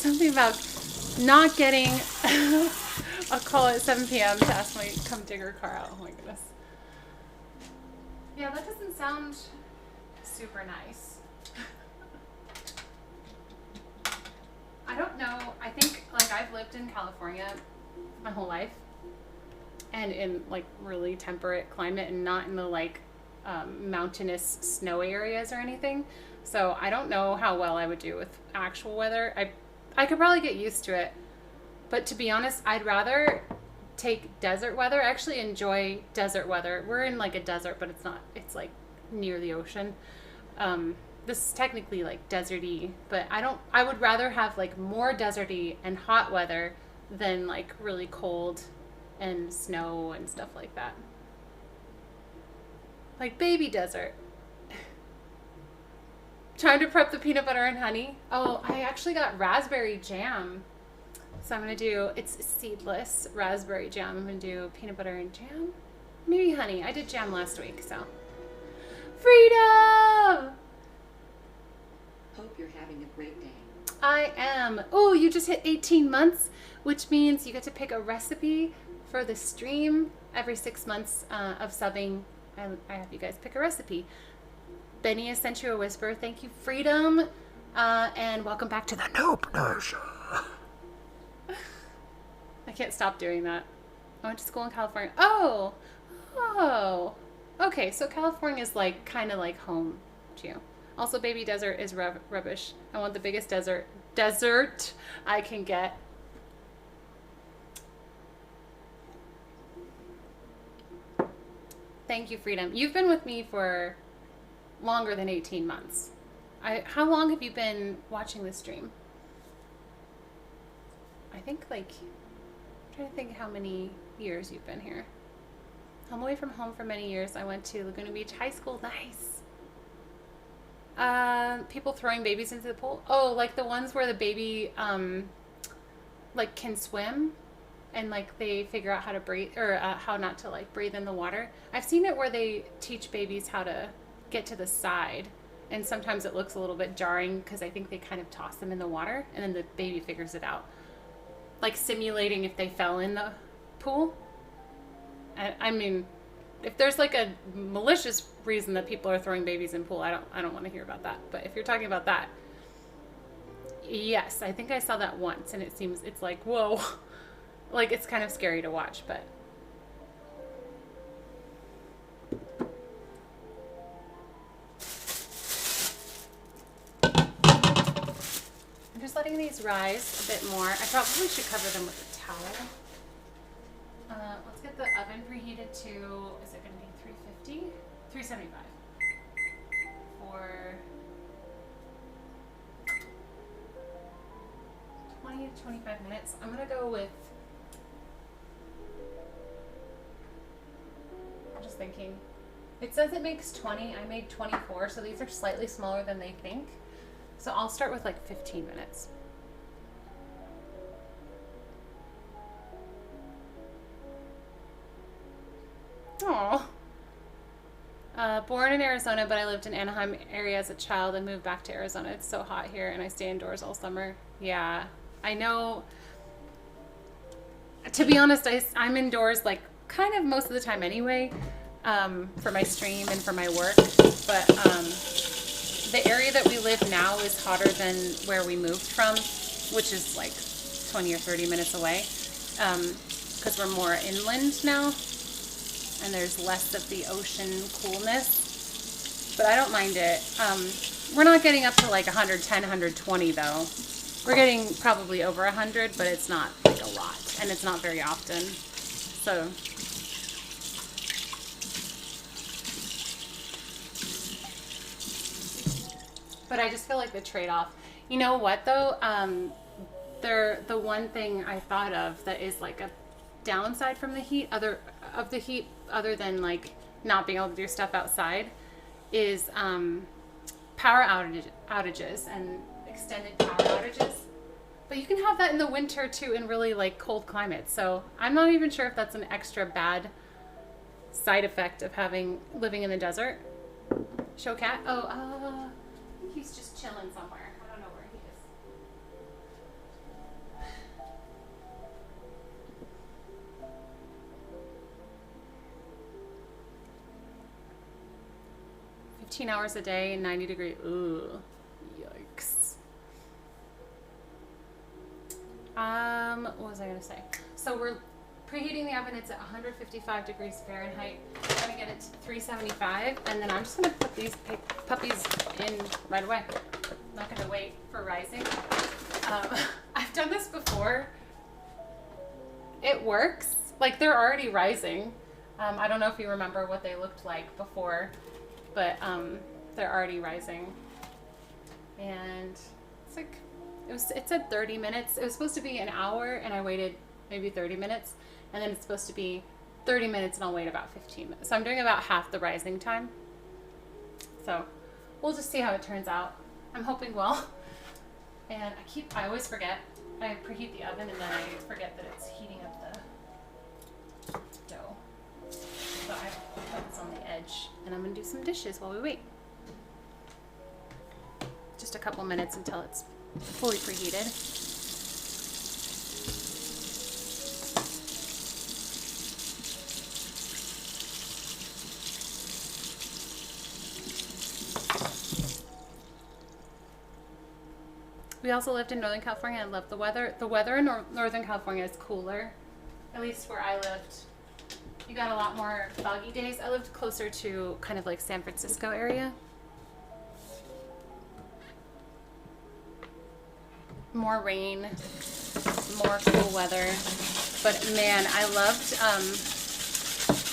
something about not getting a call at 7 p.m. to ask me to come dig her car out. Oh my goodness. Yeah, that doesn't sound super nice. I don't know. I think like I've lived in California my whole life and in like really temperate climate and not in the like mountainous snowy areas or anything. So I don't know how well I would do with actual weather. I could probably get used to it. But to be honest, I'd rather take desert weather. I actually enjoy desert weather. We're in like a desert, but it's like near the ocean. This is technically like deserty, but I would rather have like more deserty and hot weather than like really cold and snow and stuff like that. Like baby desert. Trying to prep the peanut butter and honey. Oh, I actually got raspberry jam. So I'm going to do, it's seedless raspberry jam. I'm going to do peanut butter and jam. Maybe honey. I did jam last week, so. Freedom! Hope you're having a great day. I am. Oh, you just hit 18 months, which means you get to pick a recipe for the stream every 6 months of subbing. I have you guys pick a recipe. Benny has sent you a whisper. Thank you, Freedom. And welcome back to the Nope Nation. I can't stop doing that. I went to school in California. Oh. Okay, so California is like kind of like home to you. Also, baby desert is rubbish. I want the biggest desert I can get. Thank you, Freedom. You've been with me for longer than 18 months. How long have you been watching this stream? I think like, I'm trying to think how many years you've been here. I'm away from home for many years. I went to Laguna Beach High School. Nice. People throwing babies into the pool. Oh, like the ones where the baby, like can swim and like they figure out how to breathe or how not to like breathe in the water. I've seen it where they teach babies how to get to the side. And sometimes it looks a little bit jarring because I think they kind of toss them in the water and then the baby figures it out. Like simulating if they fell in the pool. I mean, if there's like a malicious reason that people are throwing babies in pool, I don't want to hear about that. But if you're talking about that, yes, I think I saw that once and it's like, whoa. Like it's kind of scary to watch, but I'm just letting these rise a bit more. I probably should cover them with a towel. Let's get the oven preheated to, is it going to be 350? 375 for 20 to 25 minutes. I'm going to go with, I'm just thinking, it says it makes 20. I made 24, so these are slightly smaller than they think. So I'll start with like 15 minutes. Aww. Born in Arizona, but I lived in Anaheim area as a child and moved back to Arizona. It's so hot here and I stay indoors all summer. Yeah, I know. To be honest, I'm indoors like kind of most of the time anyway, for my stream and for my work. But the area that we live now is hotter than where we moved from, which is like 20 or 30 minutes away, because we're more inland now. And there's less of the ocean coolness, but I don't mind it. We're not getting up to like 110, 120 though. We're getting probably over 100, but it's not like a lot, and it's not very often. So, but I just feel like the trade-off. You know what though? The one thing I thought of that is like a downside from the heat, other than like not being able to do stuff outside, is power outages and extended power outages. But you can have that in the winter too in really like cold climates. So I'm not even sure if that's an extra bad side effect of living in the desert. Show cat. Oh, I think he's just chilling somewhere. I don't know where he is. 15 hours a day, 90 degree. Ooh, yikes. What was I gonna say? So we're preheating the oven. It's at 155 degrees Fahrenheit. I'm gonna get it to 375, and then I'm just gonna put these puppies in right away. I'm not gonna wait for rising. I've done this before. It works. Like, they're already rising. I don't know if you remember what they looked like before, but they're already rising. And it's like, it said 30 minutes. It was supposed to be an hour, and I waited maybe 30 minutes. And then it's supposed to be 30 minutes, and I'll wait about 15 minutes. So I'm doing about half the rising time. So we'll just see how it turns out. I'm hoping well. And I always forget. I preheat the oven, and then I forget that it's heating up the dough. So I put this on the edge, and I'm gonna do some dishes while we wait. Just a couple minutes until it's fully preheated. We also lived in Northern California. I love the weather. The weather in Northern California is cooler, at least where I lived. You got a lot more foggy days. I lived closer to kind of like San Francisco area. More rain, more cool weather. But man, I loved,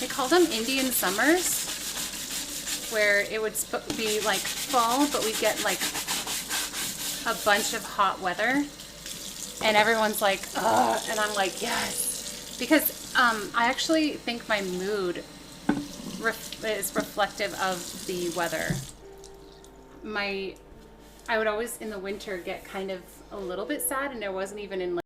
they call them Indian summers, where it would be like fall, but we get like a bunch of hot weather, and everyone's like, ugh, and I'm like, yes, because I actually think my mood is reflective of the weather. I would always in the winter get kind of a little bit sad, and I wasn't even in